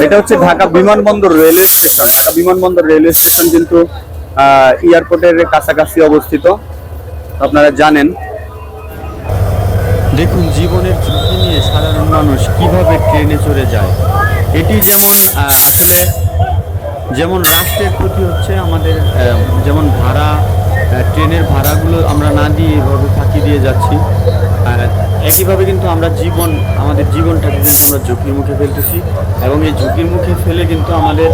এটা হচ্ছে ঢাকা বিমানবন্দর রেলওয়ে স্টেশন। ঢাকা বিমানবন্দর রেলওয়ে স্টেশন কিন্তু এয়ারপোর্টের কাছাকাছি অবস্থিত, আপনারা জানেন। দেখুন জীবনের ঝুঁকি নিয়ে সাধারণ মানুষ কিভাবে ট্রেনে চড়ে যায়। এটি যেমন আসলে যেমন রাষ্ট্রের ক্ষতি হচ্ছে আমাদের, যেমন ভাড়া, ট্রেনের ভাড়াগুলো আমরা না দিয়ে এভাবে ফাঁকি দিয়ে যাচ্ছি। একইভাবে কিন্তু আমরা আমাদের জীবনটাকে কিন্তু আমরা ঝুঁকির মুখে ফেলতেছি, এবং এই ঝুঁকির মুখে ফেলে কিন্তু আমাদের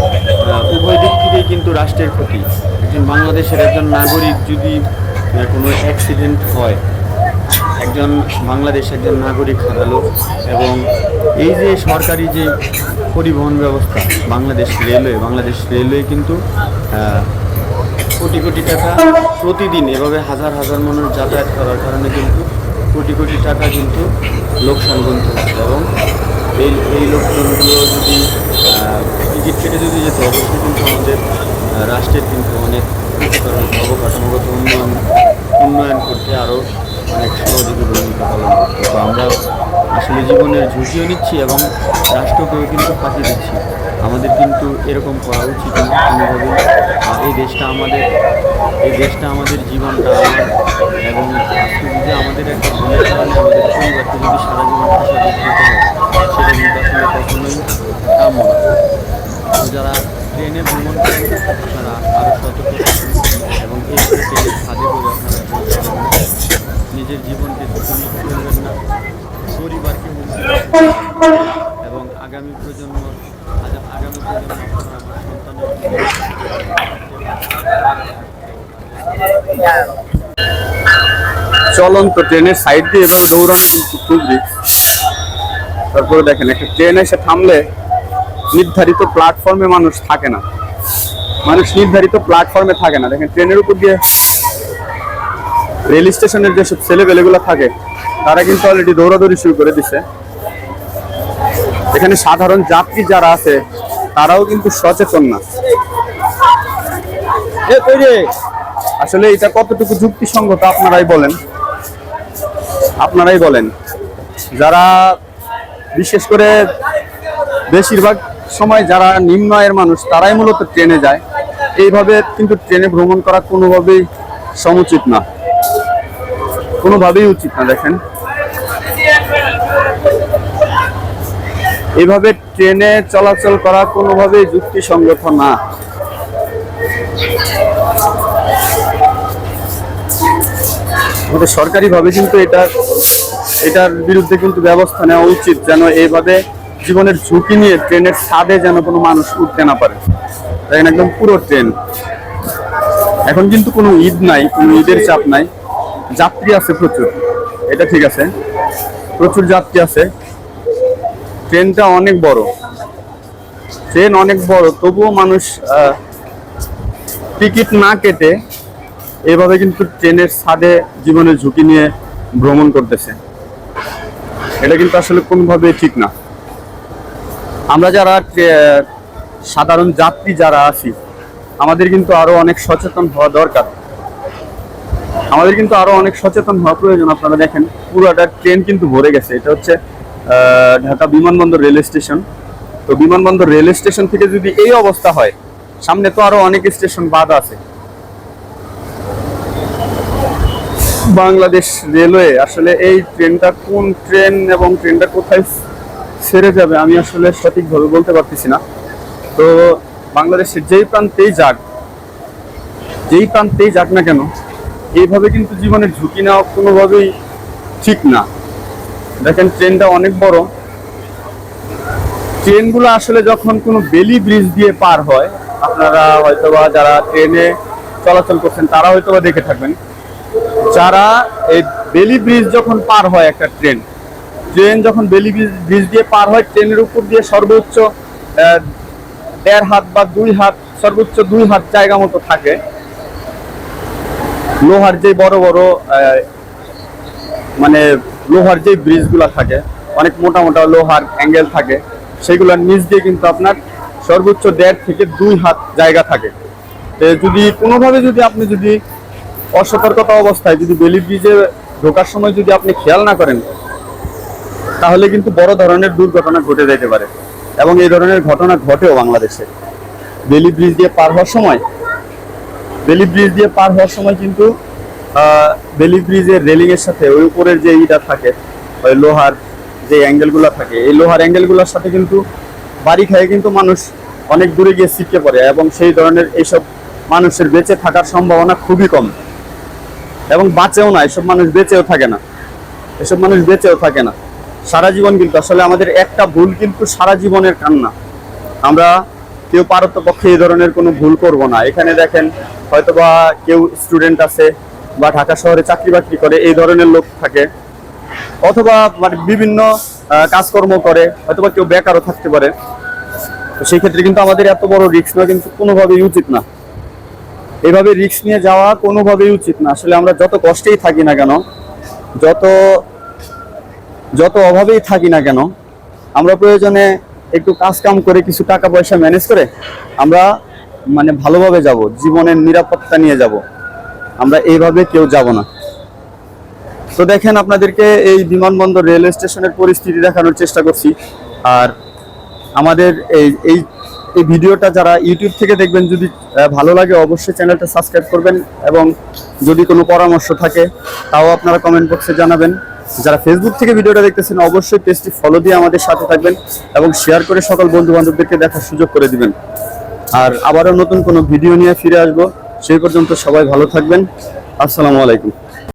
উভয় দিক থেকেই কিন্তু রাষ্ট্রের ক্ষতি। একজন বাংলাদেশের একজন নাগরিক যদি কোনো অ্যাক্সিডেন্ট হয়, একজন নাগরিক হারালো, এবং এই যে সরকারি যে পরিবহন ব্যবস্থা বাংলাদেশ রেলওয়ে কিন্তু কোটি কোটি টাকা প্রতিদিন এভাবে হাজার হাজার মানুষ যাতায়াত করার কারণে কিন্তু কোটি কোটি টাকা কিন্তু লোকসান গুনতে হচ্ছে। এবং এই লোকসানগুলো যদি টিকিট কেটে যদি যেত, অবশ্যই কিন্তু আমাদের রাষ্ট্রের কিন্তু অনেক অবকাঠামোগত উন্নয়ন করতে আরও অনেক সহযোগী ভূমিকা পালন করতে। তো আমরা আসলে জীবনের ঝুঁকিও নিচ্ছি এবং রাষ্ট্রকেও কিন্তু ফাঁকি দিচ্ছি। আমাদের কিন্তু এরকম করা উচিত না কোনোভাবেই। এই দেশটা আমাদের জীবনটা আমার, এবং আজকে যদি আমাদের একটা ভুলের কারণে আমাদের পরিবারকে যদি সারা জীবন ভাষা দিতে হয়, সেটা কিন্তু আসলে কখনোই কাম্য না। তো যারা ট্রেনে ভ্রমণ করেন তারা আরও সতর্ক থাকুন, এবং এইভাবে ট্রেনের ফাঁদে পড়ে আপনারা নিজের জীবনকে ঝুঁকি ফেলবেন না, পরিবারকে এবং আগামী প্রজন্ম আপনারা আমার সন্তানের চলন্ত ট্রেনের সাইড দিয়ে এভাবে দৌড়ানো কিন্তু খুব রিস্ক। তারপরে দেখেন একটা ট্রেন এসে থামলে নির্ধারিত প্ল্যাটফর্মে মানুষ থাকে না, দেখেন ট্রেনের উপর দিয়ে রেল স্টেশনের যেসব ছেলেপেলেগুলো থাকে তারা কিন্তু অলরেডি দৌড়াদৌড়ি শুরু করে দিছে। এখানে সাধারণ যাত্রী যারা আছে তারাও কিন্তু সচেতন না। আসলে এটা কতটুকু যুক্তিসঙ্গত আপনারাই বলেন। যারা বিশেষ করে বেশিরভাগ সময় যারা নিম্ন আয়ের মানুষ তারাই মূলত ট্রেনে যায়। এইভাবে কিন্তু ট্রেনে ভ্রমণ করা কোনোভাবেই সমুচিত না, কোনোভাবেই উচিত না। দেখেন এইভাবে ট্রেনে চলাচল করা কোনোভাবেই যুক্তিসঙ্গত না। আমাদের সরকারিভাবে কিন্তু এটার বিরুদ্ধে কিন্তু ব্যবস্থা নেওয়া উচিত, যেন এইভাবে জীবনের ঝুঁকি নিয়ে ট্রেনের ছাদে যেন কোনো মানুষ উঠতে না পারে। দেখেন একদম পুরো ট্রেন। এখন কিন্তু কোনো ঈদ নাই, কোনো ঈদের চাপ নাই, যাত্রী আছে প্রচুর, এটা ঠিক আছে, প্রচুর যাত্রী আছে। ট্রেনটা অনেক বড়, তবুও মানুষ টিকিট না কেটে এভাবে কিন্তু ট্রেনের ছাদে জীবনের ঝুঁকি নিয়ে ভ্রমণ করতেছে। এটা কিন্তু আসলে কোনোভাবেই ঠিক না। আমরা যারা সাধারণ যাত্রী যারা আছি, আমাদের কিন্তু আরো অনেক সচেতন হওয়া দরকার, প্রয়োজন। আপনারা দেখেন পুরোটা ট্রেন কিন্তু ভরে গেছে। এটা হচ্ছে ঢাকা বিমানবন্দর রেলওয়ে স্টেশন। তো বিমানবন্দর রেলওয়ে স্টেশন থেকে যদি এই অবস্থা হয়, সামনে তো আরো অনেক স্টেশন বাদ আছে। বাংলাদেশ রেলওয়ে আসলে এই ট্রেনটা কোন ট্রেন এবং ট্রেনটা কোথায় ছেড়ে যাবে আমি আসলে সঠিকভাবে বলতে পারতেছি না। তো বাংলাদেশের যেই প্রান্তেই যাক না কেন, এইভাবে কিন্তু জীবনের ঝুঁকি নেওয়া কোনোভাবেই ঠিক না। দেখেন ট্রেনটা অনেক বড়। ট্রেনগুলো আসলে যখন কোনো বেলি ব্রিজ দিয়ে পার হয়, আপনারা হয়তোবা যারা ট্রেনে চলাচল করছেন তারা হয়তোবা দেখে থাকবেন, যারা এই বেলি ব্রিজ যখন পার হয় একটা ট্রেন যখন বেলি ব্রিজ দিয়ে পার হয়, ট্রেনের উপর দিয়ে সর্বোচ্চ 1.5 হাত বা 2 হাত, সর্বোচ্চ 2 হাত জায়গা মতো থাকে। লোহার যে বড় বড় লোহার যে ব্রিজগুলো থাকে, অনেক মোটা মোটা লোহার অ্যাঙ্গেল থাকে, সেগুলোর নিচ দিয়ে কিন্তু আপনার সর্বোচ্চ 1.5 থেকে 2 হাত জায়গা থাকে। যদি কোনোভাবে আপনি অসতর্কতা অবস্থায় বেলি ব্রিজে ঢোকার সময় আপনি খেয়াল না করেন, তাহলে কিন্তু বড় ধরনের দুর্ঘটনা ঘটে যেতে পারে। এবং এই ধরনের ঘটনা ঘটেও বাংলাদেশে। বেলি ব্রিজ দিয়ে পার হওয়ার সময় কিন্তু বেলি ব্রিজের রেলিং এর সাথে ওই উপরের যে ইটা থাকে, ওই লোহার যে অ্যাঙ্গেলগুলো থাকে, এই লোহার অ্যাঙ্গেলগুলোর সাথে কিন্তু বাড়ি খেয়ে কিন্তু মানুষ অনেক দূরে গিয়ে ছিটকে পড়ে, এবং সেই ধরনের এইসব মানুষের বেঁচে থাকার সম্ভাবনা খুবই কম, এবং বাঁচেও না, এসব মানুষ বেঁচেও থাকে না সারা জীবন। কিন্তু আসলে আমাদের একটা ভুল কিন্তু সারা জীবনের কান্না। আমরা কেউ পারতপক্ষে এই ধরনের কোনো ভুল করব না। এখানে দেখেন হয়তোবা কেউ স্টুডেন্ট আছে বা ঢাকা শহরে চাকরি বাকরি করে, এই ধরনের লোক থাকে, অথবা মানে বিভিন্ন কাজকর্ম করে, হয়তোবা কেউ বেকারও থাকতে পারে। তো সেই ক্ষেত্রে কিন্তু আমাদের এত বড় রিস্ক নেওয়া কিন্তু কোনোভাবেই উচিত না। এইভাবে রিস্ক নিয়ে যাওয়া কোনোভাবেই উচিত না। আসলে আমরা যত কষ্টেই থাকি না কেন, যত অভাবেই থাকি না কেন, আমরা প্রয়োজনে একটু কাজ কাম করে কিছু টাকা পয়সা ম্যানেজ করে আমরা মানে ভালোভাবে যাব, জীবনের নিরাপত্তা নিয়ে যাব। আমরা এইভাবে কেউ যাব না। তো দেখেন, আপনাদেরকে এই বিমানবন্দর রেলওয়ে স্টেশনের পরিস্থিতি দেখানোর চেষ্টা করছি। আর আমাদের এই ভিডিওটা যারা ইউটিউব থেকে দেখবেন, যদি ভালো লাগে অবশ্যই চ্যানেলটা সাবস্ক্রাইব করবেন, এবং যদি কোনো পরামর্শ থাকে তাও আপনারা কমেন্ট বক্সে জানাবেন। যারা ফেসবুক থেকে ভিডিওটা দেখতেছেন অবশ্যই পেজটি ফলো দিয়ে আমাদের সাথে থাকবেন এবং শেয়ার করে সকল বন্ধু বান্ধবদেরকে দেখার সুযোগ করে দিবেন। আর আবারও নতুন কোনো ভিডিও নিয়ে ফিরে আসবো। সেই পর্যন্ত সবাই ভালো থাকবেন। আসসালামু আলাইকুম।